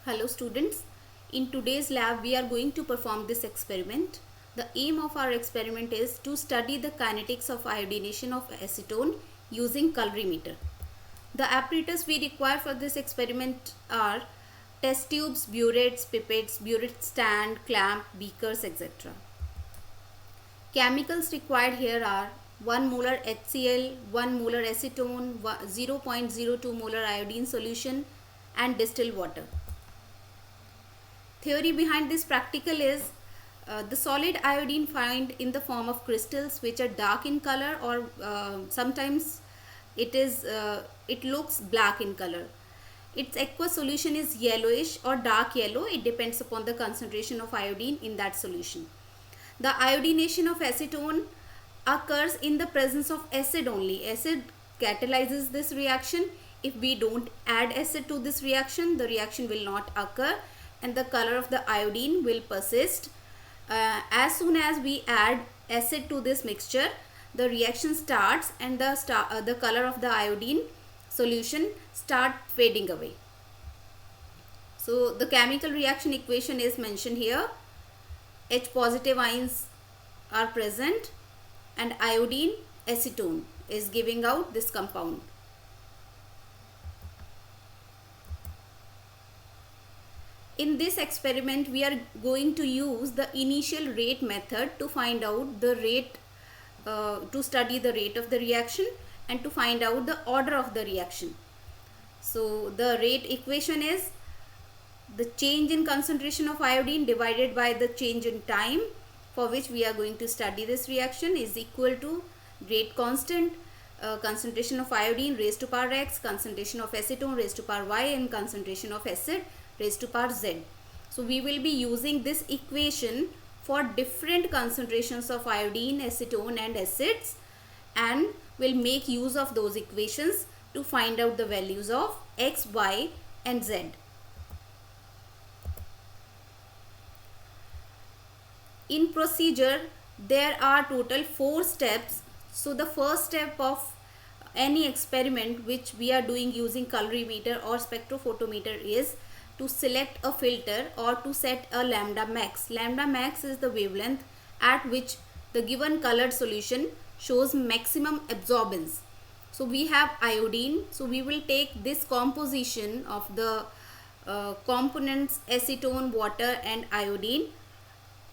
Hello students, in today's lab we are going to perform this experiment. The aim of our experiment is to study the kinetics of iodination of acetone using colorimeter. The apparatus we require for this experiment are test tubes, burettes, pipettes, burette stand, clamp, beakers, etc. Chemicals required here are 1 molar HCl, 1 molar acetone, 0.02 molar iodine solution and distilled water. Theory behind this practical is the solid iodine found in the form of crystals which are dark in color or sometimes it looks black in color. Its aqueous solution is yellowish or dark yellow. It depends upon the concentration of iodine in that solution. The iodination of acetone occurs in the presence of acid only. Acid catalyzes this reaction. If we don't add acid to this reaction, the reaction will not occur and the color of the iodine will persist. As soon as we add acid to this mixture, the reaction starts and the color of the iodine solution start fading away. So the chemical reaction equation is mentioned here. H positive ions are present and iodine acetone is giving out this compound. In this experiment we are going to use the initial rate method to find out the rate, to study the rate of the reaction and to find out the order of the reaction. So the rate equation is the change in concentration of iodine divided by the change in time for which we are going to study this reaction is equal to rate constant, concentration of iodine raised to power x, concentration of acetone raised to power y and concentration of acid raised to power z. So we will be using this equation for different concentrations of iodine, acetone and acids and will make use of those equations to find out the values of x, y and z. In procedure there are total 4 steps. So the first step of any experiment which we are doing using colorimeter or spectrophotometer is to select a filter or to set a lambda max. Lambda max is the wavelength at which the given colored solution shows maximum absorbance. So we have iodine, so we will take this composition of the components acetone, water and iodine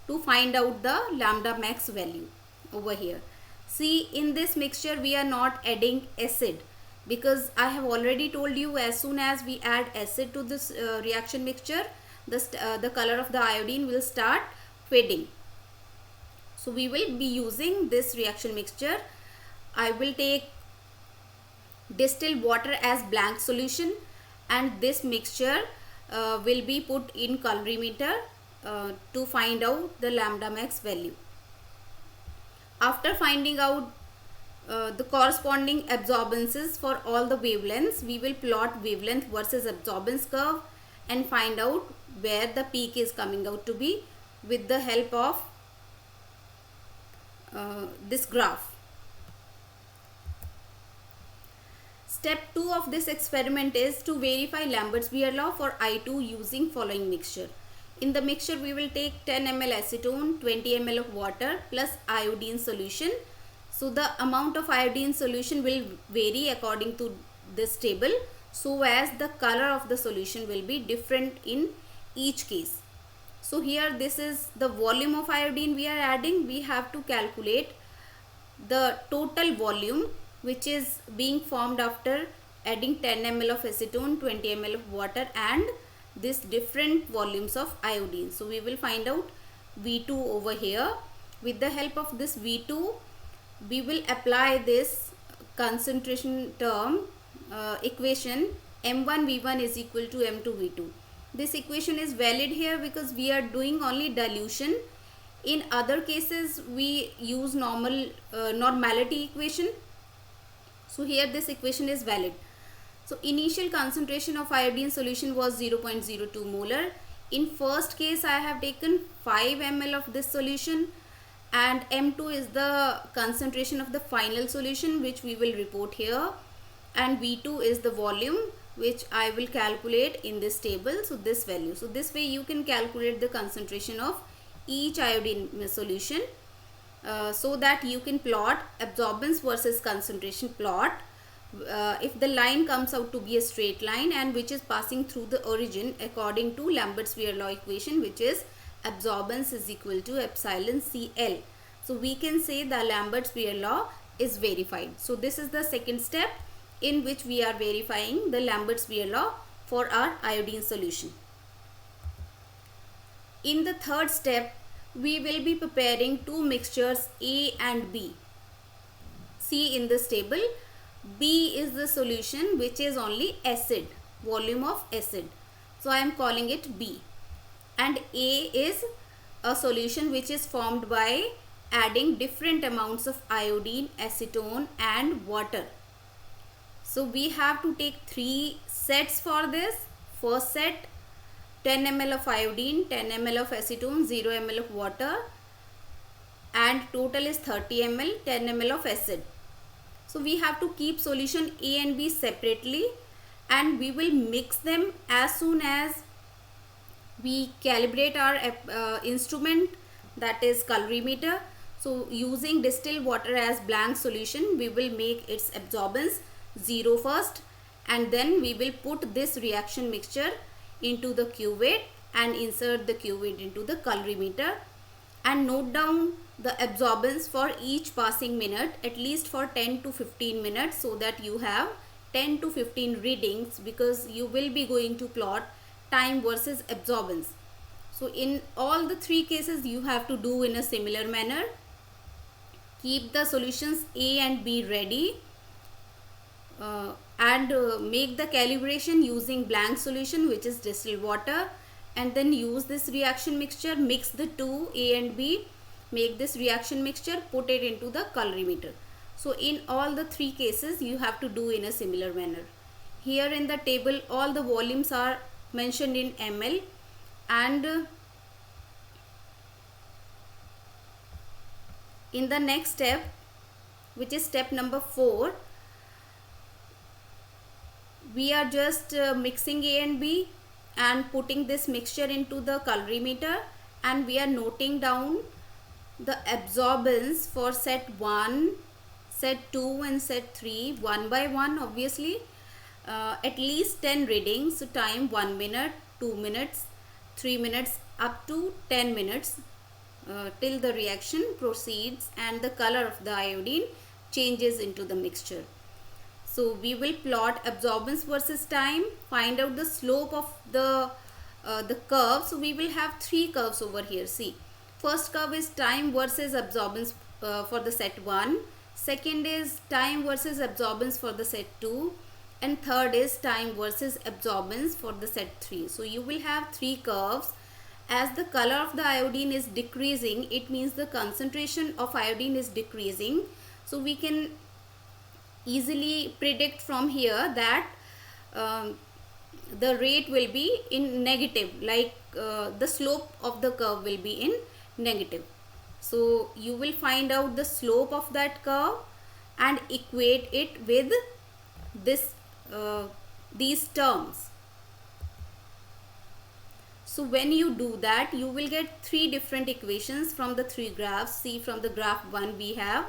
to find out the lambda max value over here. See, in this mixture we are not adding acid because I have already told you as soon as we add acid to this reaction mixture, the color of the iodine will start fading. So we will be using this reaction mixture. I will take distilled water as blank solution and this mixture will be put in colorimeter to find out the lambda max value. After finding out the corresponding absorbances for all the wavelengths, we will plot wavelength versus absorbance curve and find out where the peak is coming out to be with the help of this graph. Step 2 of this experiment is to verify Lambert's-Beer law for I2 using following mixture. In the mixture we will take 10 ml acetone, 20 ml of water plus iodine solution. So the amount of iodine solution will vary according to this table so as the color of the solution will be different in each case. So here this is the volume of iodine we are adding. We have to calculate the total volume which is being formed after adding 10 ml of acetone, 20 ml of water and this different volumes of iodine. So we will find out V2 over here. With the help of this V2 we will apply this concentration term equation M1V1 is equal to M2V2. This equation is valid here because we are doing only dilution. In other cases we use normality equation. So here this equation is valid. So initial concentration of iodine solution was 0.02 molar. In first case I have taken 5 ml of this solution and M2 is the concentration of the final solution which we will report here and V2 is the volume which I will calculate in this table. So this value. So this way you can calculate the concentration of each iodine solution, so that you can plot absorbance versus concentration plot. If the line comes out to be a straight line and which is passing through the origin according to Lambert's-Weir law equation, which is absorbance is equal to epsilon Cl. So we can say the Lambert's-Weir law is verified. So this is the second step in which we are verifying the Lambert's-Weir law for our iodine solution. In the third step, we will be preparing two mixtures A and B. See in this table, B is the solution which is only acid, volume of acid. So I am calling it B. And A is a solution which is formed by adding different amounts of iodine, acetone and water. So we have to take three sets for this. First set, 10 ml of iodine, 10 ml of acetone, 0 ml of water, and total is 30 ml, 10 ml of acid. So we have to keep solution A and B separately, and we will mix them as soon as we calibrate our instrument, that is colorimeter. So using distilled water as blank solution, we will make its absorbance 0 first, and then we will put this reaction mixture into the cuvette and insert the cuvette into the colorimeter, and note down the absorbance for each passing minute, at least for 10 to 15 minutes, so that you have 10 to 15 readings, because you will be going to plot time versus absorbance. So in all the three cases you have to do in a similar manner. Keep the solutions A and B ready, and make the calibration using blank solution, which is distilled water, and then use this reaction mixture, mix the two A and B, make this reaction mixture, put it into the colorimeter. So in all the three cases you have to do in a similar manner. Here in the table all the volumes are mentioned in ml, and in the next step, which is step number 4, we are just mixing A and B and putting this mixture into the colorimeter, and we are noting down the absorbance for set 1, set 2 and set 3 one by one, obviously, at least 10 readings. So time 1 minute, 2 minutes, 3 minutes, up to 10 minutes, till the reaction proceeds and the color of the iodine changes into the mixture. So we will plot absorbance versus time, find out the slope of the curve. So we will have three curves over here. See, first curve is time versus absorbance for the set 1, second is time versus absorbance for the set 2, and third is time versus absorbance for the set 3. So you will have three curves. As the color of the iodine is decreasing, it means the concentration of iodine is decreasing. So we can easily predict from here that the rate will be in negative, like the slope of the curve will be in negative. So you will find out the slope of that curve and equate it with this these terms. So when you do that, you will get three different equations from the three graphs. See, from the graph 1 we have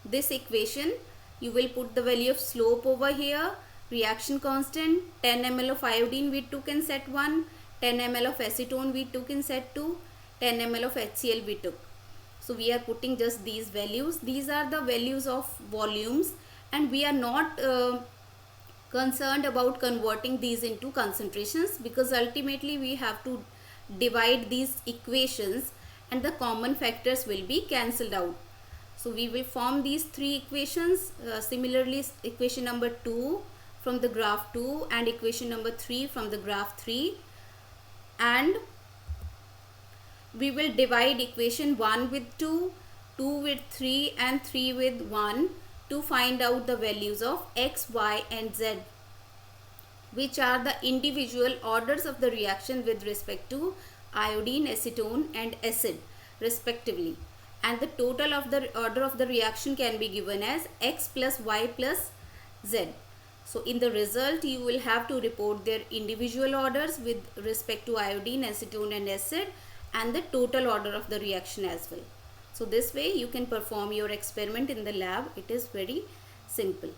this equation. You will put the value of slope over here, reaction constant, 10 ml of iodine we took in set 1, 10 ml of acetone we took in set 2, 10 ml of HCl we took. So we are putting just these values. These are the values of volumes, and we are not concerned about converting these into concentrations, because ultimately we have to divide these equations and the common factors will be cancelled out. So we will form these three equations. Similarly, equation number 2 from the graph 2 and equation number 3 from the graph 3, and we will divide equation 1 with 2, 2 with 3 and 3 with 1 to find out the values of X, Y and Z, which are the individual orders of the reaction with respect to iodine, acetone and acid respectively. And the total of the order of the reaction can be given as X plus Y plus Z. So in the result you will have to report their individual orders with respect to iodine, acetone and acid, and the total order of the reaction as well. So this way you can perform your experiment in the lab. It is very simple.